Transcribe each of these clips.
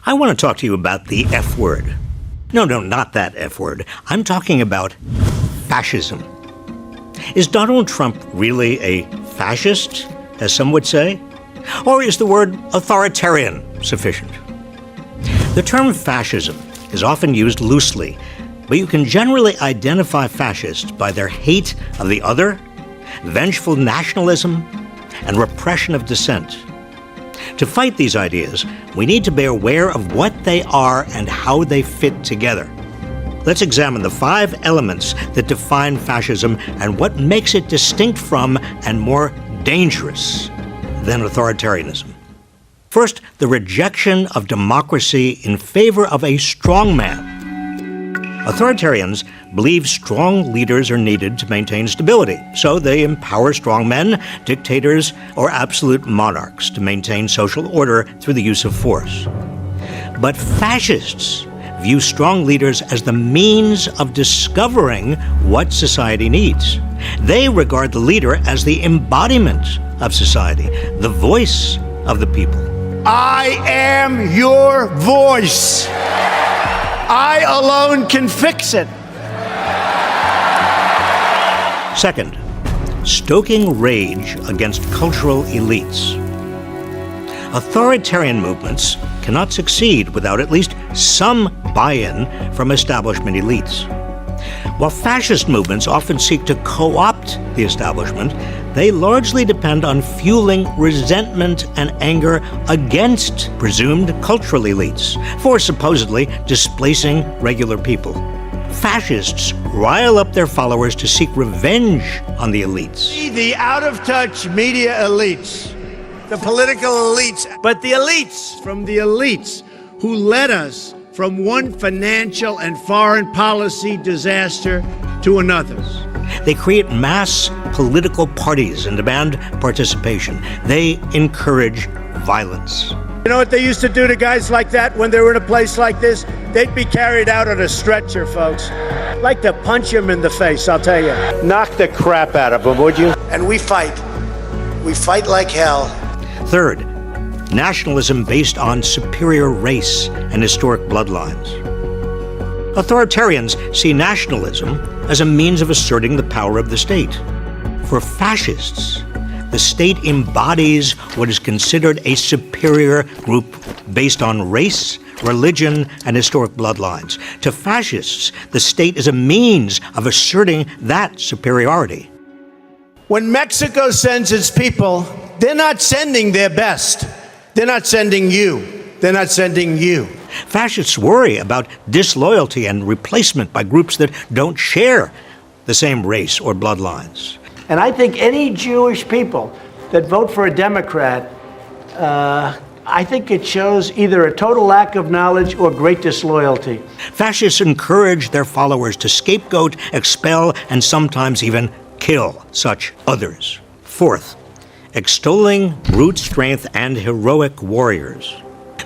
I want to talk to you about the F word. No, not that F word. I'm talking about fascism. Is Donald Trump really a fascist, as some would say? Or is the word authoritarian sufficient? The term fascism is often used loosely, but you can generally identify fascists by their hate of the other, vengeful nationalism, and repression of dissent. To fight these ideas, we need to be aware of what they are and how they fit together. Let's examine the 5 elements that define fascism and what makes it distinct from and more dangerous than authoritarianism. First, the rejection of democracy in favor of a strongman. Authoritarians believe strong leaders are needed to maintain stability, so they empower strongmen, dictators, or absolute monarchs to maintain social order through the use of force. But fascists view strong leaders as the means of discovering what society needs. They regard the leader as the embodiment of society, the voice of the people. I am your voice. I alone can fix it. Second, stoking rage against cultural elites. Authoritarian movements cannot succeed without at least some buy-in from establishment elites. While fascist movements often seek to co-opt the establishment, they largely depend on fueling resentment and anger against presumed cultural elites for supposedly displacing regular people. Fascists rile up their followers to seek revenge on the elites. The out-of-touch media elites, the political elites, but the elites from the elites who led us from one financial and foreign policy disaster to another. They create mass political parties and demand participation. They encourage violence. You know what they used to do to guys like that when they were in a place like this? They'd be carried out on a stretcher, folks. I'd like to punch him in the face, I'll tell you. Knock the crap out of him, would you? And we fight. We fight like hell. Third, nationalism based on superior race and historic bloodlines. Authoritarians see nationalism as a means of asserting the power of the state. For fascists, the state embodies what is considered a superior group based on race, religion, and historic bloodlines. To fascists, the state is a means of asserting that superiority. When Mexico sends its people, they're not sending their best. They're not sending you. They're not sending you. Fascists worry about disloyalty and replacement by groups that don't share the same race or bloodlines. And I think any Jewish people that vote for a Democrat, I think it shows either a total lack of knowledge or great disloyalty. Fascists encourage their followers to scapegoat, expel, and sometimes even kill such others. Fourth, extolling brute strength and heroic warriors.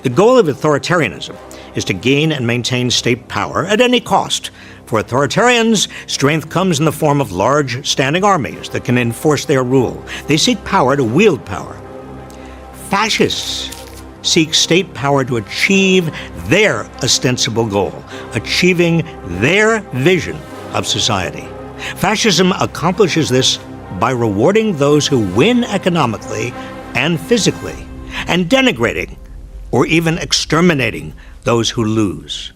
The goal of authoritarianism is to gain and maintain state power at any cost. For authoritarians, strength comes in the form of large standing armies that can enforce their rule. They seek power to wield power. Fascists seek state power to achieve their ostensible goal, achieving their vision of society. Fascism accomplishes this by rewarding those who win economically and physically, and denigrating or even exterminating those who lose.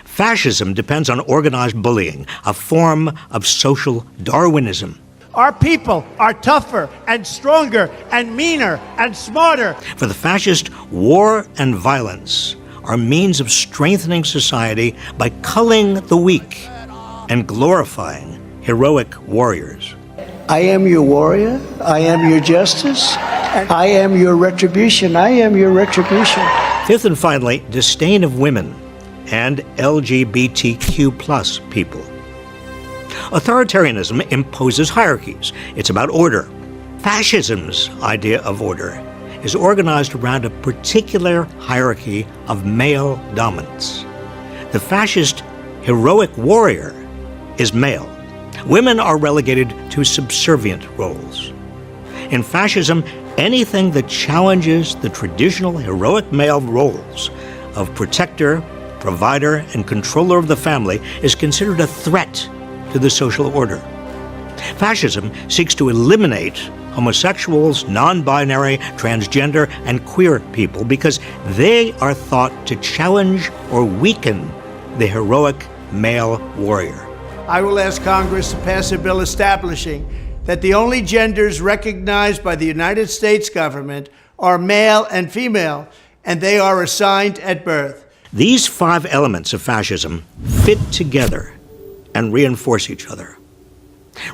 Fascism depends on organized bullying, a form of social Darwinism. Our people are tougher and stronger and meaner and smarter. For the fascist, war and violence are means of strengthening society by culling the weak and glorifying heroic warriors. I am your warrior. I am your justice. I am your retribution. I am your retribution. Fifth and finally, disdain of women and LGBTQ+ people. Authoritarianism imposes hierarchies. It's about order. Fascism's idea of order is organized around a particular hierarchy of male dominance. The fascist heroic warrior is male. Women are relegated to subservient roles. In fascism, anything that challenges the traditional heroic male roles of protector, provider, and controller of the family is considered a threat to the social order. Fascism seeks to eliminate homosexuals, non-binary, transgender, and queer people because they are thought to challenge or weaken the heroic male warrior. I will ask Congress to pass a bill establishing that the only genders recognized by the United States government are male and female, and they are assigned at birth. These 5 elements of fascism fit together and reinforce each other.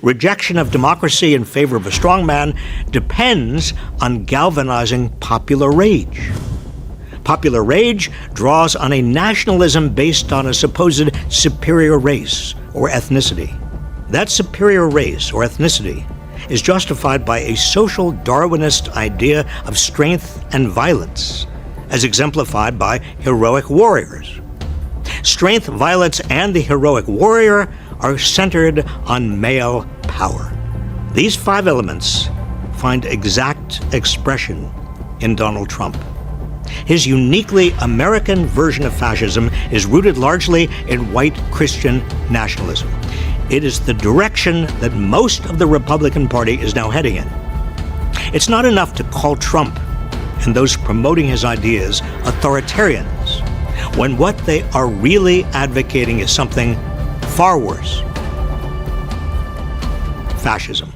Rejection of democracy in favor of a strongman depends on galvanizing popular rage. Popular rage draws on a nationalism based on a supposed superior race or ethnicity. That superior race or ethnicity is justified by a social Darwinist idea of strength and violence, as exemplified by heroic warriors. Strength, violence, and the heroic warrior are centered on male power. These 5 elements find exact expression in Donald Trump. His uniquely American version of fascism is rooted largely in white Christian nationalism. It is the direction that most of the Republican Party is now heading in. It's not enough to call Trump and those promoting his ideas authoritarians, when what they are really advocating is something far worse: fascism.